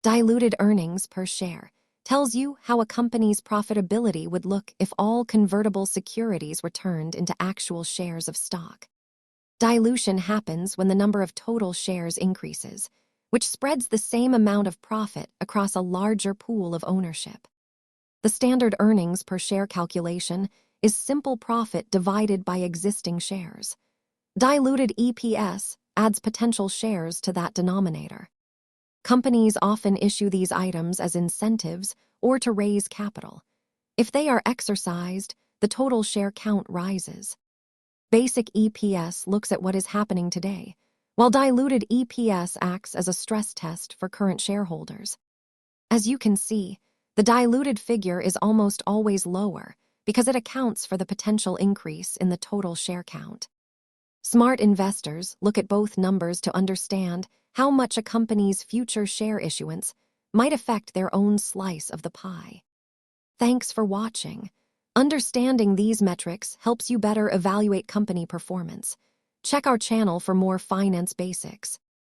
Diluted earnings per share tells you how a company's profitability would look if all convertible securities were turned into actual shares of stock. Dilution happens when the number of total shares increases, which spreads the same amount of profit across a larger pool of ownership. The standard earnings per share calculation is simple profit divided by existing shares. Diluted EPS adds potential shares to that denominator. Companies often issue these items as incentives or to raise capital. If they are exercised, the total share count rises. Basic EPS looks at what is happening today, while diluted EPS acts as a stress test for current shareholders. As you can see, the diluted figure is almost always lower because it accounts for the potential increase in the total share count. Smart investors look at both numbers to understand how much a company's future share issuance might affect their own slice of the pie. Thanks for watching. Understanding these metrics helps you better evaluate company performance. Check our channel for more finance basics.